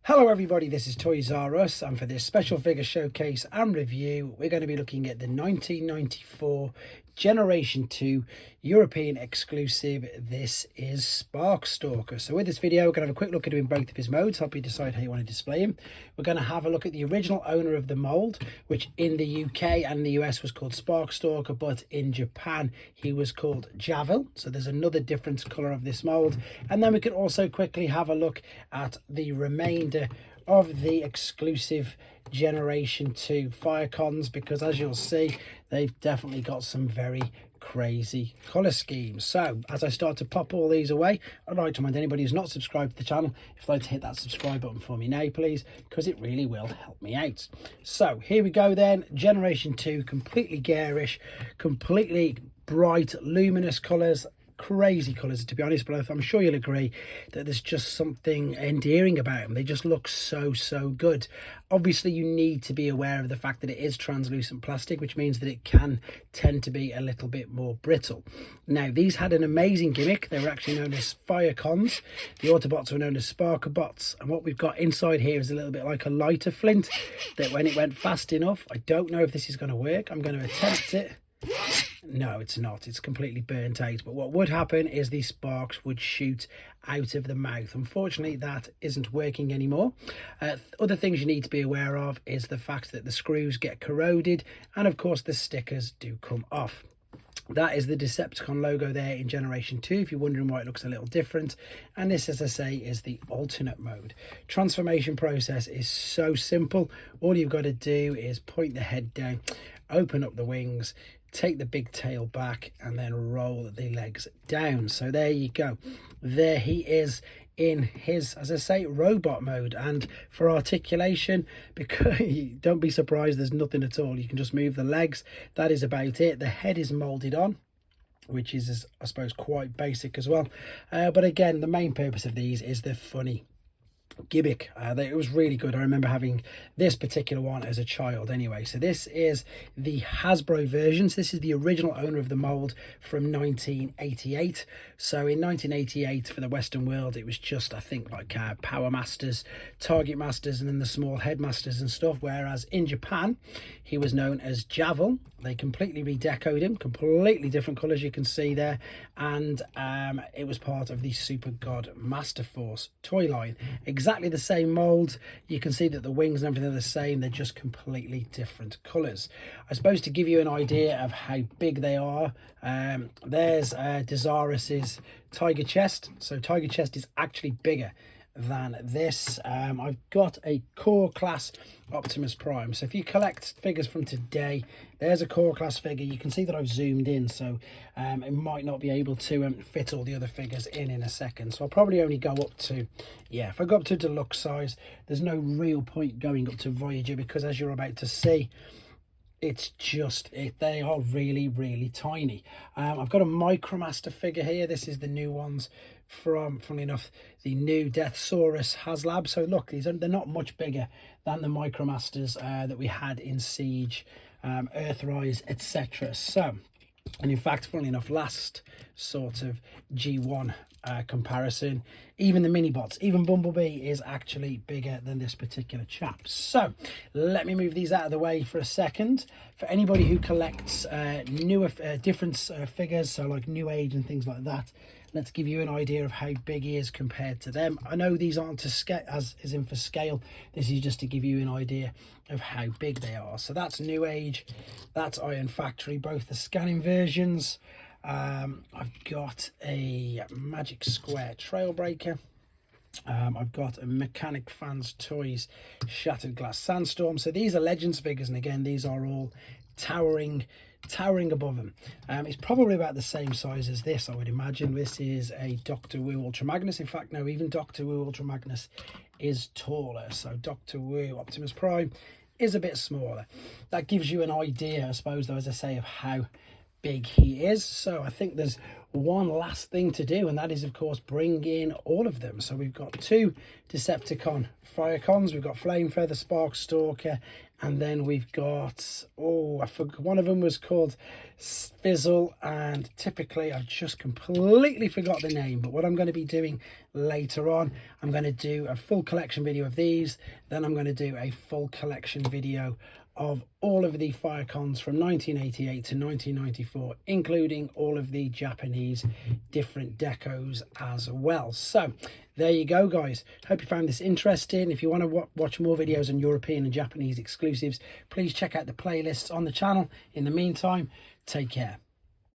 Hello everybody, this is Toys R Us, and for this special figure showcase and review we're going to be looking at the 1994 Generation 2 European exclusive. This is Sparkstalker. So with this video we're going to have a quick look at him in both of his modes, help you decide how you want to display him. We're going to have a look at the original owner of the mould, which in the UK and the US was called Sparkstalker, but in Japan he was called Javel. So there's another different colour of this mould, and then we can also quickly have a look at the remainder of the exclusive Generation 2 firecons, because as you'll see they've definitely got some very crazy colour schemes. So as I start to pop all these away, I'd like to remind anybody who's not subscribed to the channel, if you'd like to hit that subscribe button for me now please, because it really will help me out. So here we go then, Generation 2, completely garish, completely bright luminous colours, crazy colours to be honest, but I'm sure you'll agree that there's just something endearing about them. They just look so good. Obviously you need to be aware of the fact that it is translucent plastic, which means that it can tend to be a little bit more brittle. Now these had an amazing gimmick. They were actually known as firecons. The Autobots were known as Sparkerbots, and what we've got inside here is a little bit like a lighter flint that when it went fast enough, I don't know if this is going to work, I'm going to attempt it. No, it's not. It's completely burnt out. But what would happen is these sparks would shoot out of the mouth. Unfortunately, that isn't working anymore. Other things you need to be aware of is the fact that the screws get corroded, and of course the stickers do come off. That is the Decepticon logo there in Generation 2, if you're wondering why it looks a little different. And this, as I say, is the alternate mode. Transformation process is so simple. All you've got to do is point the head down, open up the wings, take the big tail back, and then roll the legs down. So there you go. There he is in his, as I say, robot mode. And for articulation, because don't be surprised, there's nothing at all. You can just move the legs. That is about it. The head is molded on, which is, I suppose, quite basic as well. But again, the main purpose of these is the funny gimmick. It was really good. I remember having this particular one as a child anyway. So this is the Hasbro versions. This is the original owner of the mold from 1988. So in 1988 for the Western world it was just, I think, like Power Masters, Target Masters, and then the small Headmasters and stuff, whereas in Japan he was known as Javel. They completely redecoed him, completely different colours you can see there, and it was part of the Super God Master Force toy line. Exactly the same mould. You can see that the wings and everything are the same, they're just completely different colours. I suppose to give you an idea of how big they are, there's Desirus's Tiger Chest. So Tiger Chest is actually bigger than this. I've got a core class Optimus Prime, so if you collect figures from today, there's a core class figure. You can see that I've zoomed in, so it might not be able to fit all the other figures in a second, so I'll probably only go up to, yeah, if I go up to deluxe size, there's no real point going up to Voyager, because as you're about to see, it's just they are really tiny. I've got a Micromaster figure here. This is the new ones from, funnily enough, the new Deathsaurus HasLab. So look, they're not much bigger than the Micromasters that we had in Siege, Earthrise, etc. So, and in fact, funnily enough, last sort of G1 comparison, even the mini-bots, even Bumblebee is actually bigger than this particular chap. So let me move these out of the way for a second. For anybody who collects newer different figures, so like New Age and things like that, let's give you an idea of how big he is compared to them. I know these aren't to scale, as is in for scale. This is just to give you an idea of how big they are. So that's New Age, that's Iron Factory, both the scanning versions. I've got a Magic Square Trailbreaker. I've got a Mechanic Fans Toys Shattered Glass Sandstorm. So these are Legends figures, and again, these are all towering above them. It's probably about the same size as this, I would imagine. This is a Doctor Wu Ultra Magnus. In fact, no, even Doctor Wu Ultra Magnus is taller. So Doctor Wu Optimus Prime is a bit smaller. That gives you an idea, I suppose, though, as I say, of how big he is. So I think there's one last thing to do, and that is of course bring in all of them. So we've got 2 Decepticon firecons, we've got Flame Feather, Sparkstalker, and then we've got, oh, I forgot, one of them was called Fizzle, and typically I've just completely forgot the name. But what I'm going to be doing later on, I'm going to do a full collection video of these, then I'm going to do a full collection video of all of the firecons from 1988 to 1994, including all of the Japanese different decos as well. So there you go, guys. Hope you found this interesting. If you want to watch more videos on European and Japanese exclusives, please check out the playlists on the channel. In the meantime, take care.